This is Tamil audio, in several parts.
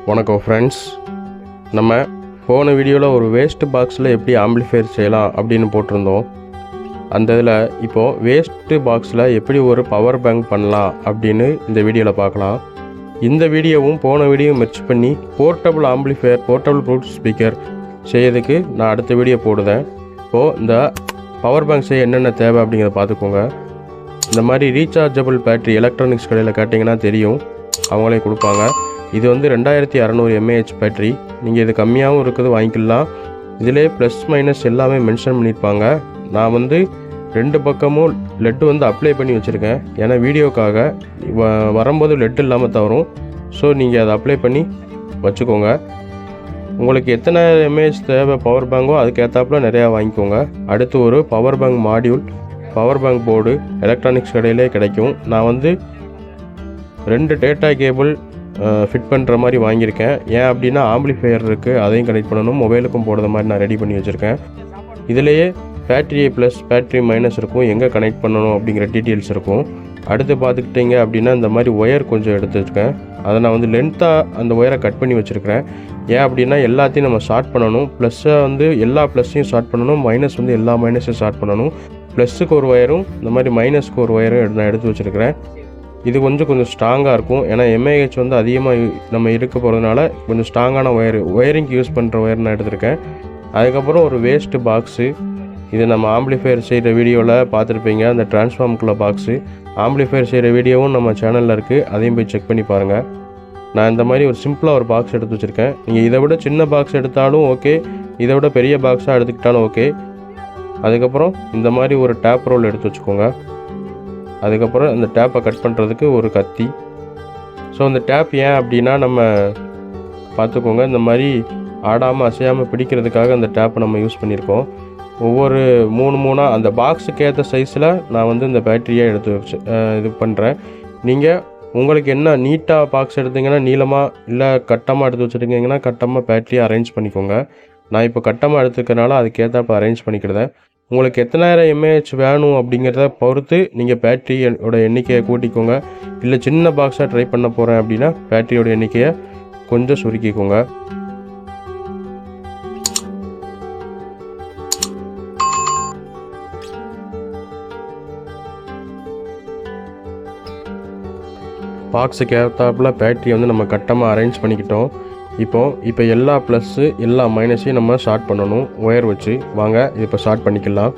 வணக்கம் ஃப்ரெண்ட்ஸ். நம்ம போன வீடியோவில் ஒரு வேஸ்ட் பாக்ஸில் எப்படி ஆம்பிளிஃபையர் செய்யலாம் அப்படின்னு போட்டிருந்தோம். அந்த இதில் இப்போது வேஸ்ட்டு பாக்ஸில் எப்படி ஒரு பவர் பேங்க் பண்ணலாம் அப்படின்னு இந்த வீடியோவில் பார்க்கலாம். இந்த வீடியோவும் போன வீடியோ மெர்ச் பண்ணி portable amplifier, portable Bluetooth speaker செய்யறதுக்கு நான் அடுத்த வீடியோ போடுதேன். இப்போது இந்த பவர் பேங்க் செய்ய என்னென்ன தேவை அப்படிங்கிறத பார்த்துக்கோங்க. இந்த மாதிரி ரீசார்ஜபிள் பேட்ரி எலக்ட்ரானிக்ஸ் கடையில் கேட்டிங்கன்னா தெரியும், அவங்களே கொடுப்பாங்க. இது வந்து 2600 mAh பேட்ரி. நீங்கள் இது கம்மியாகவும் இருக்குது, வாங்கிக்கலாம். இதிலே ப்ளஸ் மைனஸ் எல்லாமே மென்ஷன் பண்ணியிருப்பாங்க. நான் வந்து 2 பக்கமும் லெட்டு வந்து அப்ளை பண்ணி வச்சுருக்கேன். ஏன்னா வீடியோக்காக வரும்போது லெட்டு இல்லாமல் தவறும். ஸோ நீங்கள் அதை அப்ளை பண்ணி வச்சுக்கோங்க. உங்களுக்கு எத்தனை mAh தேவை பவர் பேங்கோ அதுக்கேற்றாப்புல நிறையா வாங்கிக்கோங்க. அடுத்து ஒரு power bank module, power bank board electronics கடையிலே கிடைக்கும். நான் வந்து 2 டேட்டா கேபிள் ஃபிட் பண்ணுற மாதிரி வாங்கியிருக்கேன். ஏன் அப்படின்னா ஆம்பிளிஃபையர் இருக்குது, அதையும் கனெக்ட் பண்ணணும், மொபைலுக்கும் போடுற மாதிரி நான் ரெடி பண்ணி வச்சுருக்கேன். இதிலேயே பேட்ரி ப்ளஸ் பேட்ரி மைனஸ் இருக்கும், எங்கே கனெக்ட் பண்ணணும் அப்படிங்கிற டீட்டெயில்ஸ் இருக்கும். அடுத்து பார்த்துக்கிட்டிங்க அப்படின்னா இந்த மாதிரி ஒயர் கொஞ்சம் எடுத்து வச்சுருக்கேன். அதை நான் வந்து லென்த்தாக அந்த ஒயரை கட் பண்ணி வச்சுருக்கிறேன். ஏன் அப்படின்னா எல்லாத்தையும் நம்ம ஷார்ட் பண்ணணும். ப்ளஸ்ஸை வந்து எல்லா ப்ளஸ்ஸையும் ஷார்ட் பண்ணணும், மைனஸ் வந்து எல்லா மைனஸையும் ஷார்ட் பண்ணணும். ப்ளஸ்ஸுக்கு ஒரு ஒயரும் இந்த மாதிரி மைனஸ்க்கு ஒரு ஒயரும் நான் எடுத்து வச்சுருக்கிறேன். இது கொஞ்சம் ஸ்ட்ராங்காக இருக்கும். ஏன்னா mAh வந்து அதிகமாக நம்ம இருக்க போகிறதுனால கொஞ்சம் ஸ்ட்ராங்கான ஒயரிங்க்கு யூஸ் பண்ணுற ஒயர் நான் எடுத்திருக்கேன். அதுக்கப்புறம் ஒரு வேஸ்ட்டு பாக்ஸு. இது நம்ம ஆம்பிளிஃபையர் செய்கிற வீடியோவில் பார்த்துருப்பீங்க, அந்த டிரான்ஸ்ஃபார்முக்குள்ள பாக்ஸு. ஆம்பிளிஃபையர் செய்கிற வீடியோவும் நம்ம சேனலில் இருக்குது, அதையும் போய் செக் பண்ணி பாருங்கள். நான் இந்த மாதிரி ஒரு சிம்பிளாக ஒரு பாக்ஸ் எடுத்து வச்சுருக்கேன். நீங்கள் இதை விட சின்ன பாக்ஸ் எடுத்தாலும் ஓகே, இதை விட பெரிய பாக்ஸாக எடுத்துக்கிட்டாலும் ஓகே. அதுக்கப்புறம் இந்த மாதிரி ஒரு டேப் ரோல் எடுத்து வச்சுக்கோங்க. அதுக்கப்புறம் அந்த டேப்பை கட் பண்ணுறதுக்கு ஒரு கத்தி. ஸோ அந்த டேப் ஏன் அப்படின்னா நம்ம பார்த்துக்கோங்க, இந்த மாதிரி ஆடாமல் அசையாமல் பிடிக்கிறதுக்காக அந்த டேப்பை நம்ம யூஸ் பண்ணியிருக்கோம். ஒவ்வொரு 3 அந்த பாக்ஸுக்கு ஏற்ற சைஸில் நான் வந்து இந்த பேட்டரியை எடுத்து வச்சு இது பண்ணுறேன். நீங்கள் உங்களுக்கு என்ன நீட்டாக பாக்ஸ் எடுத்திங்கன்னா நீளமாக, இல்லை கட்டமாக எடுத்து வச்சுருக்கீங்கன்னா கட்டமாக பேட்டரியை அரேஞ்ச் பண்ணிக்கோங்க. நான் இப்போ கட்டமாக எடுத்துக்கிறனால அதுக்கேற்றப்ப அரேஞ்ச் பண்ணிக்கிறேன். உங்களுக்கு எத்தனாயிரம் mAh வேணும் அப்படிங்கிறத பொறுத்து நீங்கள் பேட்டரியோட எண்ணிக்கையை கூட்டிக்கோங்க. இல்லை சின்ன பாக்ஸாக ட்ரை பண்ண போகிறேன் அப்படின்னா பேட்டரியோட எண்ணிக்கையை கொஞ்சம் சுருக்கிக்கோங்க. பாக்ஸுக்கு ஏற்றாப்புல பேட்டரியை வந்து நம்ம கட்டமாக அரேஞ்ச் பண்ணிக்கிட்டோம். இப்போ எல்லா ப்ளஸ்ஸு எல்லா மைனஸையும் நம்ம ஷார்ட் பண்ணணும் ஒயர் வச்சு. வாங்க இது இப்போ ஷார்ட் பண்ணிக்கலாம்.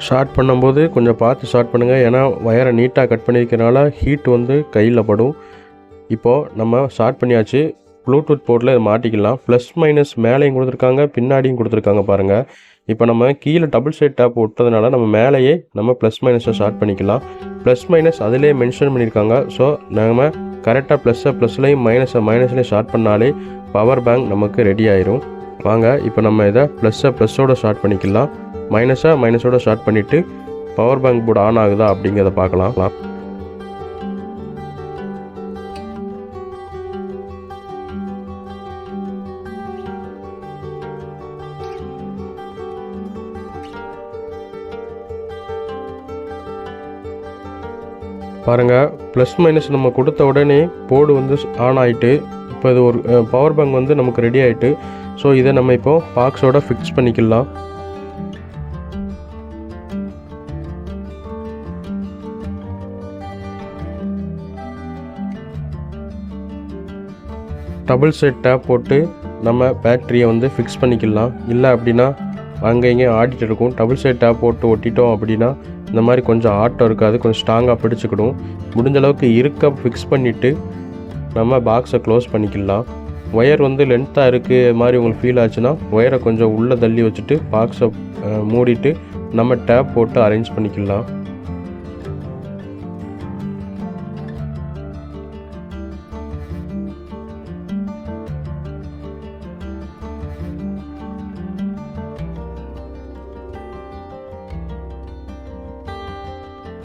ஷார்ட் பண்ணும்போது கொஞ்சம் பார்த்து ஷார்ட் பண்ணுங்கள். ஏன்னா ஒயரை நீட்டாக கட் பண்ணியிருக்கிறனால ஹீட் வந்து கையில் படும். இப்போது நம்ம ஷார்ட் பண்ணியாச்சு. ப்ளூடூத் போர்ட்டில் இதை மாட்டிக்கலாம். ப்ளஸ் மைனஸ் மேலேயும் கொடுத்துருக்காங்க, பின்னாடியும் கொடுத்துருக்காங்க பாருங்கள். இப்போ நம்ம கீழே டபுள் சைட் டேப் விட்டதுனால நம்ம மேலேயே நம்ம ப்ளஸ் மைனஸை ஷார்ட் பண்ணிக்கலாம். ப்ளஸ் மைனஸ் அதிலே மென்ஷன் பண்ணியிருக்காங்க. ஸோ நம்ம கரெக்டாக ப்ளஸ்ஸை ப்ளஸ்லையும் மைனஸை மைனஸ்லேயும் ஷார்ட் பண்ணாலே பவர் பேங்க் நமக்கு ரெடி ஆயிரும். வாங்க இப்போ நம்ம இதை ப்ளஸ்ஸோட ஸ்டார்ட் பண்ணிக்கலாம். மைனஸோட ஸ்டார்ட் பண்ணிவிட்டு பவர் பேங்க் போர்டு ஆன் ஆகுதா அப்படிங்கிறத பார்க்கலாம். பாருங்கள், ப்ளஸ் மைனஸ் நம்ம கொடுத்த உடனே போர்டு வந்து ஆன் ஆகிட்டு இப்போ இது ஒரு பவர் பேங்க் வந்து நமக்கு ரெடி ஆகிட்டு. ஸோ இதை நம்ம இப்போது பாக்ஸோட ஃபிக்ஸ் பண்ணிக்கலாம். டபுள் சைட் டேப் போட்டு நம்ம பேட்டரியை வந்து ஃபிக்ஸ் பண்ணிக்கலாம். இல்லை அப்படின்னா அங்கே இங்கேயும் ஆடிட்டு இருக்கும். டபுள் சைட் டேப் போட்டு ஒட்டிட்டோம் அப்படின்னா இந்த மாதிரி கொஞ்சம் ஆட்டம் இருக்காது, கொஞ்சம் ஸ்ட்ராங்காக பிடிச்சிக்கிடும். முடிஞ்ச அளவுக்கு இருக்க ஃபிக்ஸ் பண்ணிவிட்டு நம்ம பாக்ஸை க்ளோஸ் பண்ணிக்கலாம். ஒயர் வந்து லென்த்தாக இருக்குது மாதிரி உங்களுக்கு ஃபீல் ஆச்சுன்னா ஒயரை கொஞ்சம் உள்ளே தள்ளி வச்சுட்டு பாக்ஸை மூடிட்டு நம்ம டேப் போட்டு அரேஞ்ச் பண்ணிக்கலாம்.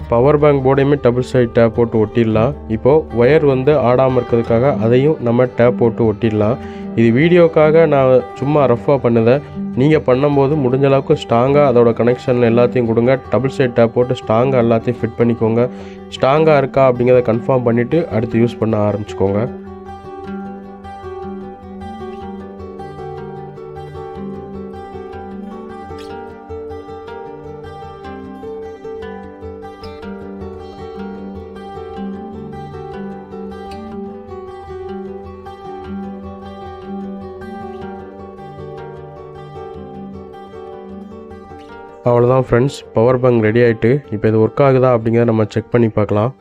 பவர் பேங்க் போர்டையுமே டபுள் சைட் டேப் போட்டு ஒட்டிடலாம். இப்போது ஒயர் வந்து ஆடாமல் இருக்கிறதுக்காக அதையும் நம்ம டேப் போட்டு ஒட்டிடலாம். இது வீடியோக்காக நான் சும்மா ரஃப்பாக பண்ணுதேன். நீங்கள் பண்ணும்போது முடிஞ்ச அளவுக்கு ஸ்ட்ராங்காக அதோட கனெக்ஷன் எல்லாத்தையும் கொடுங்க. டபுள் சைட் டேப் போட்டு ஸ்ட்ராங்காக எல்லாத்தையும் ஃபிட் பண்ணிக்கோங்க. ஸ்ட்ராங்காக இருக்கா அப்படிங்கிறத கன்ஃபார்ம் பண்ணிவிட்டு அடுத்து யூஸ் பண்ண ஆரம்பிச்சுக்கோங்க. அவ்வளோதான் ஃப்ரெண்ட்ஸ், பவர் பேங்க் ரெடி ஆகிட்டு. இப்போ இது ஒர்க் ஆகுதா அப்படிங்கிறத நம்ம செக் பண்ணி பார்க்கலாம்.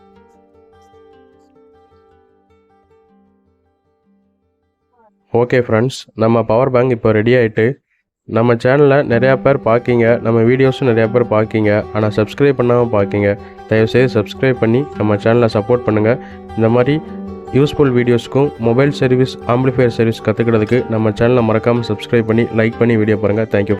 ஓகே ஃப்ரெண்ட்ஸ், நம்ம பவர் பேங்க் இப்போ ரெடி ஆகிட்டு. நம்ம சேனலில் நிறையா பேர் பார்க்கிங்க, நம்ம வீடியோஸும் நிறையா பேர் பார்க்கிங்க, ஆனால் சப்ஸ்கிரைப் பண்ணாமல் பார்க்கிங்க. தயவுசெய்து சப்ஸ்கிரைப் பண்ணி நம்ம சேனலை சப்போர்ட் பண்ணுங்கள். இந்த மாதிரி யூஸ்ஃபுல் வீடியோஸ்க்கும் மொபைல் சர்வீஸ் ஆம்பிளிஃபையர் சர்வீஸ் கற்றுக்கிறதுக்கு நம்ம சேனலை மறக்காமல் சப்ஸ்கிரைப் பண்ணி லைக் பண்ணி வீடியோ பாருங்கள். தேங்க்யூ.